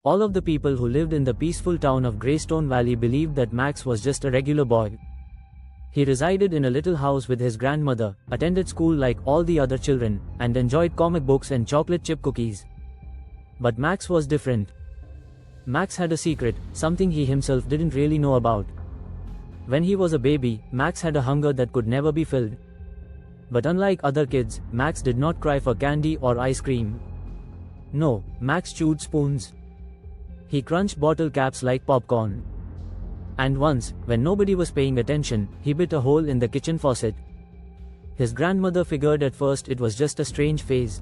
All of the people who lived in the peaceful town of Greystone Valley believed that Max was just a regular boy. He resided in a little house with his grandmother, attended school like all the other children, and enjoyed comic books and chocolate chip cookies. But Max was different. Max had a secret, something he himself didn't really know about. When he was a baby, Max had a hunger that could never be filled. But unlike other kids, Max did not cry for candy or ice cream. No, Max chewed spoons. He crunched bottle caps like popcorn. And once, when nobody was paying attention, he bit a hole in the kitchen faucet. His grandmother figured at first it was just a strange phase.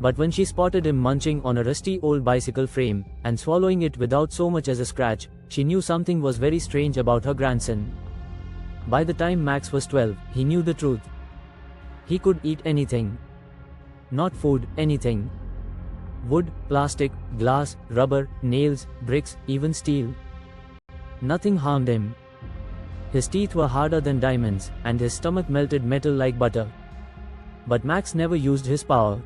But when she spotted him munching on a rusty old bicycle frame, and swallowing it without so much as a scratch, she knew something was very strange about her grandson. By the time Max was 12, he knew the truth. He could eat anything. Not food, anything. Wood, plastic, glass, rubber, nails, bricks, even steel. Nothing harmed him. His teeth were harder than diamonds, and his stomach melted metal like butter. But Max never used his power.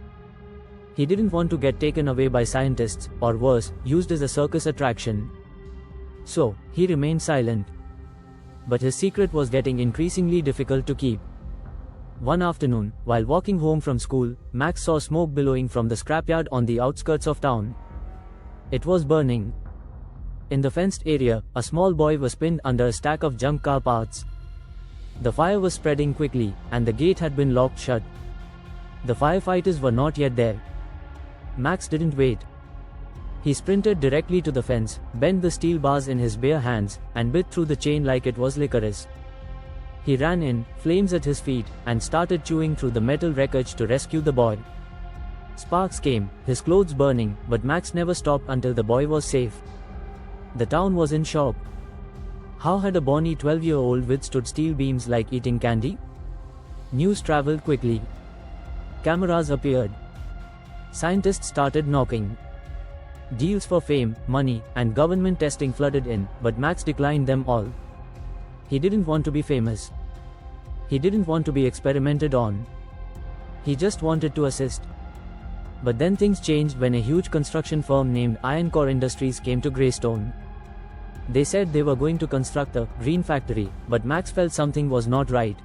He didn't want to get taken away by scientists, or worse, used as a circus attraction. So, he remained silent. But his secret was getting increasingly difficult to keep. One afternoon, while walking home from school, Max saw smoke billowing from the scrapyard on the outskirts of town. It was burning. In the fenced area, a small boy was pinned under a stack of junk car parts. The fire was spreading quickly, and the gate had been locked shut. The firefighters were not yet there. Max didn't wait. He sprinted directly to the fence, bent the steel bars in his bare hands, and bit through the chain like it was licorice. He ran in, flames at his feet, and started chewing through the metal wreckage to rescue the boy. Sparks came, his clothes burning, but Max never stopped until the boy was safe. The town was in shock. How had a bonny 12-year-old withstood steel beams like eating candy? News traveled quickly. Cameras appeared. Scientists started knocking. Deals for fame, money, and government testing flooded in, but Max declined them all. He didn't want to be famous. He didn't want to be experimented on. He just wanted to assist. But then things changed when a huge construction firm named Iron Core Industries came to Greystone. They said they were going to construct a green factory, but Max felt something was not right.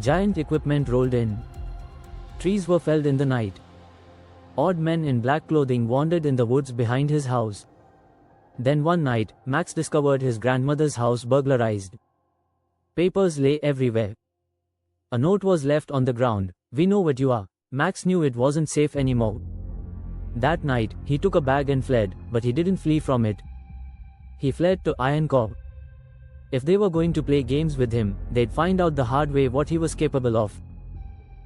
Giant equipment rolled in. Trees were felled in the night. Odd men in black clothing wandered in the woods behind his house. Then one night, Max discovered his grandmother's house burglarized. Papers lay everywhere. A note was left on the ground. "We know what you are." Max knew it wasn't safe anymore. That night, he took a bag and fled, but he didn't flee from it. He fled to Iron Core. If they were going to play games with him, they'd find out the hard way what he was capable of.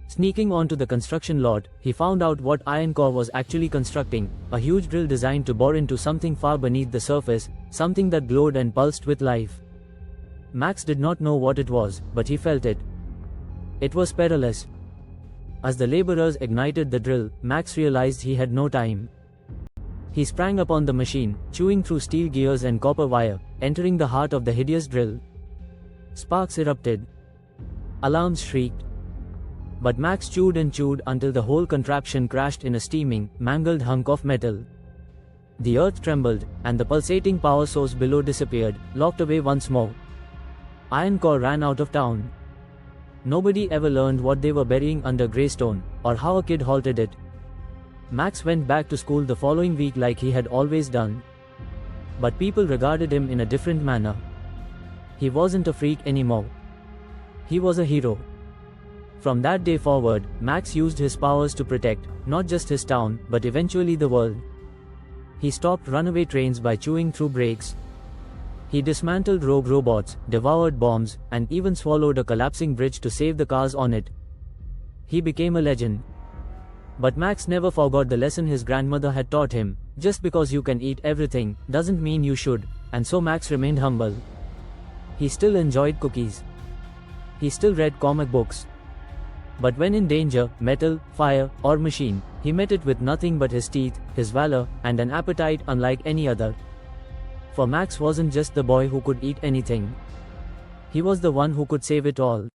Sneaking onto the construction lot, he found out what Iron Core was actually constructing, a huge drill designed to bore into something far beneath the surface, something that glowed and pulsed with life. Max did not know what it was, but he felt it. It was perilous. As the laborers ignited the drill, Max realized he had no time. He sprang upon the machine, chewing through steel gears and copper wire, entering the heart of the hideous drill. Sparks erupted. Alarms shrieked. But Max chewed and chewed until the whole contraption crashed in a steaming, mangled hunk of metal. The earth trembled, and the pulsating power source below disappeared, locked away once more. Iron Core ran out of town. Nobody ever learned what they were burying under Greystone, or how a kid halted it. Max went back to school the following week like he had always done. But people regarded him in a different manner. He wasn't a freak anymore. He was a hero. From that day forward, Max used his powers to protect, not just his town, but eventually the world. He stopped runaway trains by chewing through brakes. He dismantled rogue robots, devoured bombs, and even swallowed a collapsing bridge to save the cars on it. He became a legend. But Max never forgot the lesson his grandmother had taught him: just because you can eat everything, doesn't mean you should, and so Max remained humble. He still enjoyed cookies. He still read comic books. But when in danger, metal, fire, or machine, he met it with nothing but his teeth, his valor, and an appetite unlike any other. For Max wasn't just the boy who could eat anything. He was the one who could save it all.